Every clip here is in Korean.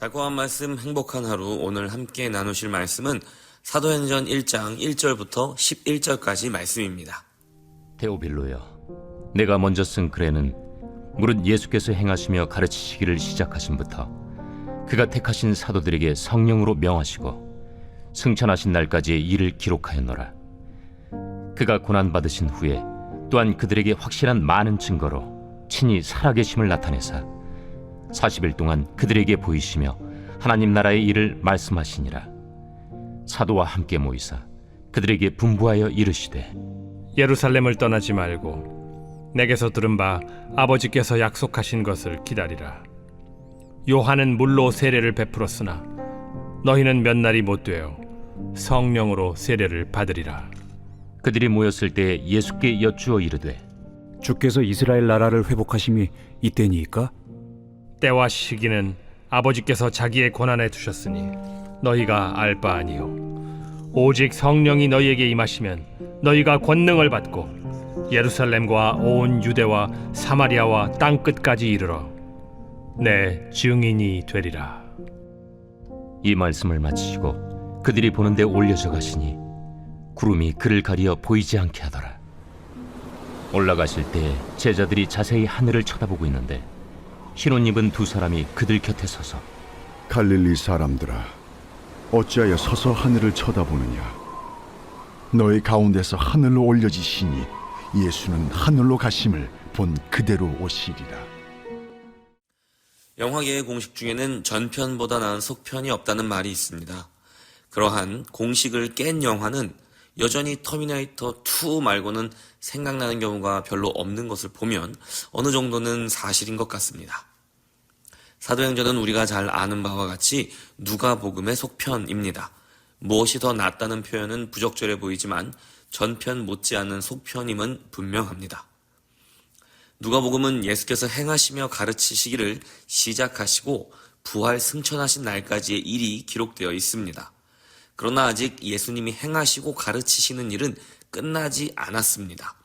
달콤한 말씀, 행복한 하루. 오늘 함께 나누실 말씀은 사도행전 1장 1절부터 11절까지 말씀입니다. 데오빌로여, 내가 먼저 쓴 글에는 무릇 예수께서 행하시며 가르치시기를 시작하심부터 그가 택하신 사도들에게 성령으로 명하시고 승천하신 날까지의 일을 기록하였노라. 그가 고난받으신 후에 또한 그들에게 확실한 많은 증거로 친히 살아계심을 나타내사 40일 동안 그들에게 보이시며 하나님 나라의 일을 말씀하시니라. 사도와 함께 모이사 그들에게 분부하여 이르시되, 예루살렘을 떠나지 말고 내게서 들은 바 아버지께서 약속하신 것을 기다리라. 요한은 물로 세례를 베풀었으나 너희는 몇 날이 못 되어 성령으로 세례를 받으리라. 그들이 모였을 때 예수께 여쭈어 이르되, 주께서 이스라엘 나라를 회복하심이 이때니이까? 때와 시기는 아버지께서 자기의 권한에 두셨으니 너희가 알 바 아니요 오직 성령이 너희에게 임하시면 너희가 권능을 받고 예루살렘과 온 유대와 사마리아와 땅 끝까지 이르러 내 증인이 되리라. 이 말씀을 마치시고 그들이 보는 데 올려져 가시니 구름이 그를 가리어 보이지 않게 하더라. 올라가실 때 제자들이 자세히 하늘을 쳐다보고 있는데 흰옷 입은 두 사람이 그들 곁에 서서, 갈릴리 사람들아, 어찌하여 서서 하늘을 쳐다보느냐? 너희 가운데서 하늘로 올려지시니 예수는 하늘로 가심을 본 그대로 오시리라. 영화계의 공식 중에는 전편보다 나은 속편이 없다는 말이 있습니다. 그러한 공식을 깬 영화는 여전히 터미네이터 2 말고는 생각나는 경우가 별로 없는 것을 보면 어느 정도는 사실인 것 같습니다. 사도행전은 우리가 잘 아는 바와 같이 누가복음의 속편입니다. 무엇이 더 낫다는 표현은 부적절해 보이지만 전편 못지않은 속편임은 분명합니다. 누가복음은 예수께서 행하시며 가르치시기를 시작하시고 부활 승천하신 날까지의 일이 기록되어 있습니다. 그러나 아직 예수님이 행하시고 가르치시는 일은 끝나지 않았습니다.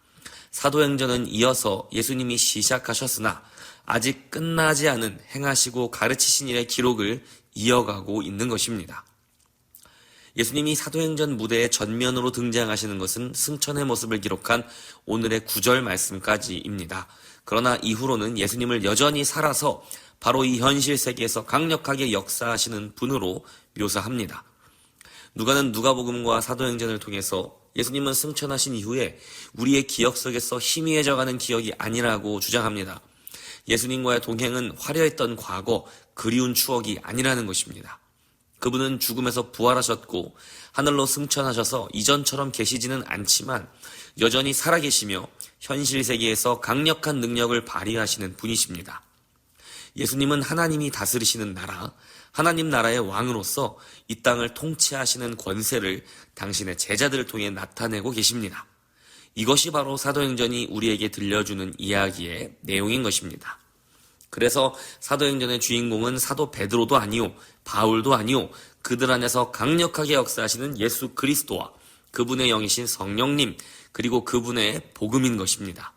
사도행전은 이어서 예수님이 시작하셨으나 아직 끝나지 않은 행하시고 가르치신 일의 기록을 이어가고 있는 것입니다. 예수님이 사도행전 무대의 전면으로 등장하시는 것은 승천의 모습을 기록한 오늘의 9절 말씀까지입니다. 그러나 이후로는 예수님을 여전히 살아서 바로 이 현실 세계에서 강력하게 역사하시는 분으로 묘사합니다. 누가는 누가복음과 사도행전을 통해서 예수님은 승천하신 이후에 우리의 기억 속에서 희미해져가는 기억이 아니라고 주장합니다. 예수님과의 동행은 화려했던 과거, 그리운 추억이 아니라는 것입니다. 그분은 죽음에서 부활하셨고 하늘로 승천하셔서 이전처럼 계시지는 않지만 여전히 살아계시며 현실 세계에서 강력한 능력을 발휘하시는 분이십니다. 예수님은 하나님이 다스리시는 나라, 하나님 나라의 왕으로서 이 땅을 통치하시는 권세를 당신의 제자들을 통해 나타내고 계십니다. 이것이 바로 사도행전이 우리에게 들려주는 이야기의 내용인 것입니다. 그래서 사도행전의 주인공은 사도 베드로도 아니요, 바울도 아니요, 그들 안에서 강력하게 역사하시는 예수 그리스도와 그분의 영이신 성령님, 그리고 그분의 복음인 것입니다.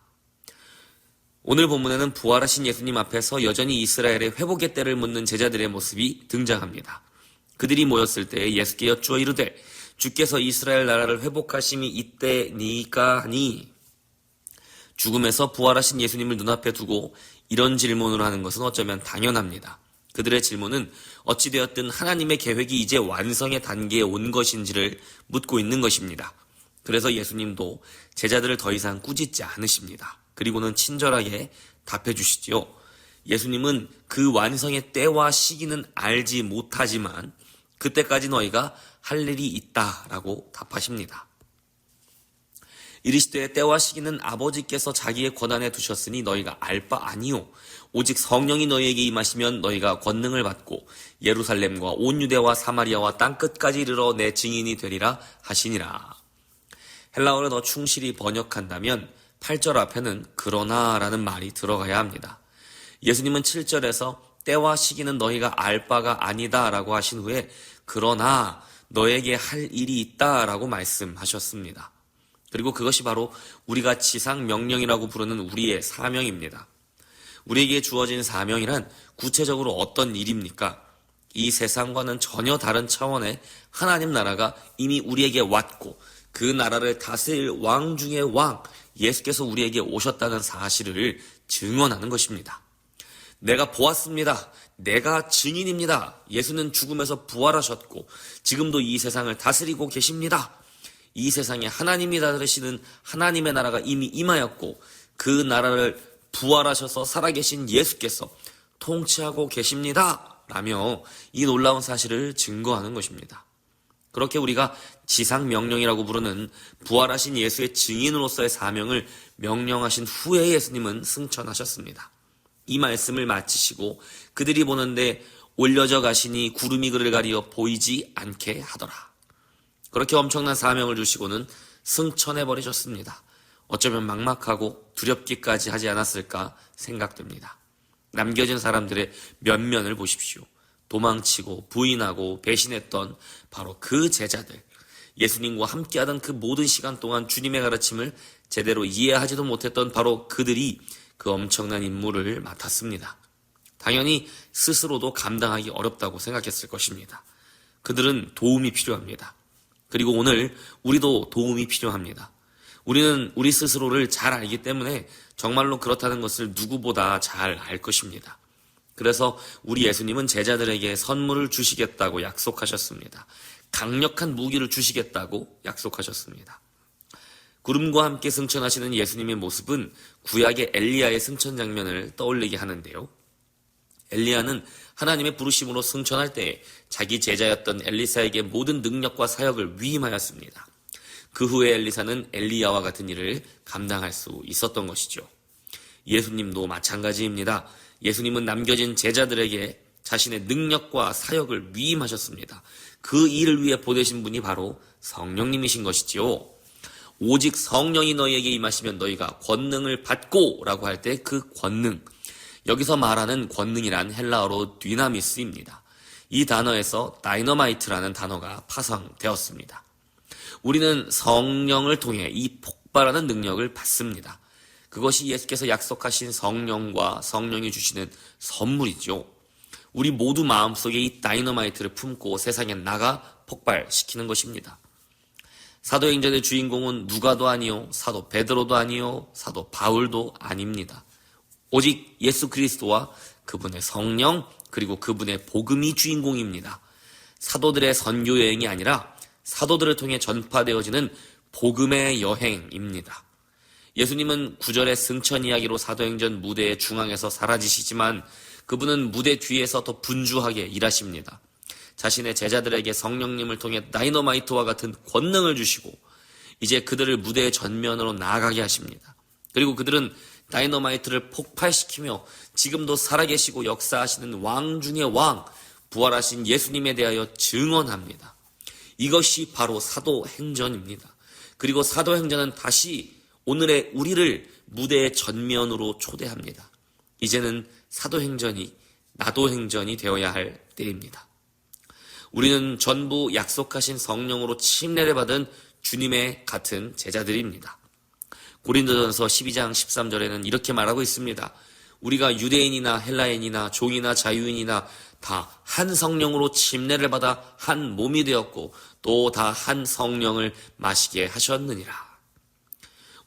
오늘 본문에는 부활하신 예수님 앞에서 여전히 이스라엘의 회복의 때를 묻는 제자들의 모습이 등장합니다. 그들이 모였을 때 예수께 여쭈어 이르되, 주께서 이스라엘 나라를 회복하심이 이때니까 하니. 죽음에서 부활하신 예수님을 눈앞에 두고 이런 질문을 하는 것은 어쩌면 당연합니다. 그들의 질문은 어찌되었든 하나님의 계획이 이제 완성의 단계에 온 것인지를 묻고 있는 것입니다. 그래서 예수님도 제자들을 더 이상 꾸짖지 않으십니다. 그리고는 친절하게 답해 주시지요. 예수님은 그 완성의 때와 시기는 알지 못하지만 그때까지 너희가 할 일이 있다라고 답하십니다. 이르시되 때와 시기는 아버지께서 자기의 권한에 두셨으니 너희가 알 바 아니요 오직 성령이 너희에게 임하시면 너희가 권능을 받고 예루살렘과 온 유대와 사마리아와 땅 끝까지 이르러 내 증인이 되리라 하시니라. 헬라어를 더 충실히 번역한다면 8절 앞에는 그러나라는 말이 들어가야 합니다. 예수님은 7절에서 때와 시기는 너희가 알 바가 아니다라고 하신 후에 그러나 너에게 할 일이 있다라고 말씀하셨습니다. 그리고 그것이 바로 우리가 지상 명령이라고 부르는 우리의 사명입니다. 우리에게 주어진 사명이란 구체적으로 어떤 일입니까? 이 세상과는 전혀 다른 차원의 하나님 나라가 이미 우리에게 왔고 그 나라를 다스릴 왕 중의 왕 예수께서 우리에게 오셨다는 사실을 증언하는 것입니다. 내가 보았습니다. 내가 증인입니다. 예수는 죽음에서 부활하셨고 지금도 이 세상을 다스리고 계십니다. 이 세상에 하나님이 다스리시는 하나님의 나라가 이미 임하였고 그 나라를 부활하셔서 살아계신 예수께서 통치하고 계십니다. 라며 이 놀라운 사실을 증거하는 것입니다. 그렇게 우리가 지상명령이라고 부르는 부활하신 예수의 증인으로서의 사명을 명령하신 후에 예수님은 승천하셨습니다. 이 말씀을 마치시고 그들이 보는데 올려져 가시니 구름이 그를 가리어 보이지 않게 하더라. 그렇게 엄청난 사명을 주시고는 승천해버리셨습니다. 어쩌면 막막하고 두렵기까지 하지 않았을까 생각됩니다. 남겨진 사람들의 면면을 보십시오. 도망치고 부인하고 배신했던 바로 그 제자들, 예수님과 함께하던 그 모든 시간 동안 주님의 가르침을 제대로 이해하지도 못했던 바로 그들이 그 엄청난 임무를 맡았습니다. 당연히 스스로도 감당하기 어렵다고 생각했을 것입니다. 그들은 도움이 필요합니다. 그리고 오늘 우리도 도움이 필요합니다. 우리는 우리 스스로를 잘 알기 때문에 정말로 그렇다는 것을 누구보다 잘 알 것입니다. 그래서 우리 예수님은 제자들에게 선물을 주시겠다고 약속하셨습니다. 강력한 무기를 주시겠다고 약속하셨습니다. 구름과 함께 승천하시는 예수님의 모습은 구약의 엘리야의 승천 장면을 떠올리게 하는데요. 엘리야는 하나님의 부르심으로 승천할 때에 자기 제자였던 엘리사에게 모든 능력과 사역을 위임하였습니다. 그 후에 엘리사는 엘리야와 같은 일을 감당할 수 있었던 것이죠. 예수님도 마찬가지입니다. 예수님은 남겨진 제자들에게 자신의 능력과 사역을 위임하셨습니다. 그 일을 위해 보내신 분이 바로 성령님이신 것이지요. 오직 성령이 너희에게 임하시면 너희가 권능을 받고 라고 할 때 그 권능, 여기서 말하는 권능이란 헬라어로 디나미스입니다. 이 단어에서 다이너마이트라는 단어가 파생되었습니다. 우리는 성령을 통해 이 폭발하는 능력을 받습니다. 그것이 예수께서 약속하신 성령과 성령이 주시는 선물이죠. 우리 모두 마음속에 이 다이너마이트를 품고 세상에 나가 폭발시키는 것입니다. 사도행전의 주인공은 누가도 아니요, 사도 베드로도 아니요, 사도 바울도 아닙니다. 오직 예수 그리스도와 그분의 성령 그리고 그분의 복음이 주인공입니다. 사도들의 선교 여행이 아니라 사도들을 통해 전파되어지는 복음의 여행입니다. 예수님은 9절의 승천 이야기로 사도행전 무대의 중앙에서 사라지시지만 그분은 무대 뒤에서 더 분주하게 일하십니다. 자신의 제자들에게 성령님을 통해 다이너마이트와 같은 권능을 주시고 이제 그들을 무대의 전면으로 나아가게 하십니다. 그리고 그들은 다이너마이트를 폭발시키며 지금도 살아계시고 역사하시는 왕 중의 왕, 부활하신 예수님에 대하여 증언합니다. 이것이 바로 사도행전입니다. 그리고 사도행전은 다시 오늘의 우리를 무대의 전면으로 초대합니다. 이제는 사도행전이 나도행전이 되어야 할 때입니다. 우리는 전부 약속하신 성령으로 침례를 받은 주님의 같은 제자들입니다. 고린도전서 12장 13절에는 이렇게 말하고 있습니다. 우리가 유대인이나 헬라인이나 종이나 자유인이나 다 한 성령으로 침례를 받아 한 몸이 되었고 또 다 한 성령을 마시게 하셨느니라.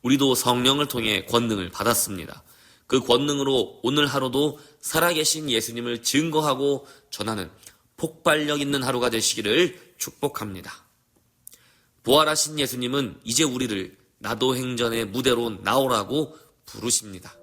우리도 성령을 통해 권능을 받았습니다. 그 권능으로 오늘 하루도 살아계신 예수님을 증거하고 전하는 폭발력 있는 하루가 되시기를 축복합니다. 부활하신 예수님은 이제 우리를 나도행전의 무대로 나오라고 부르십니다.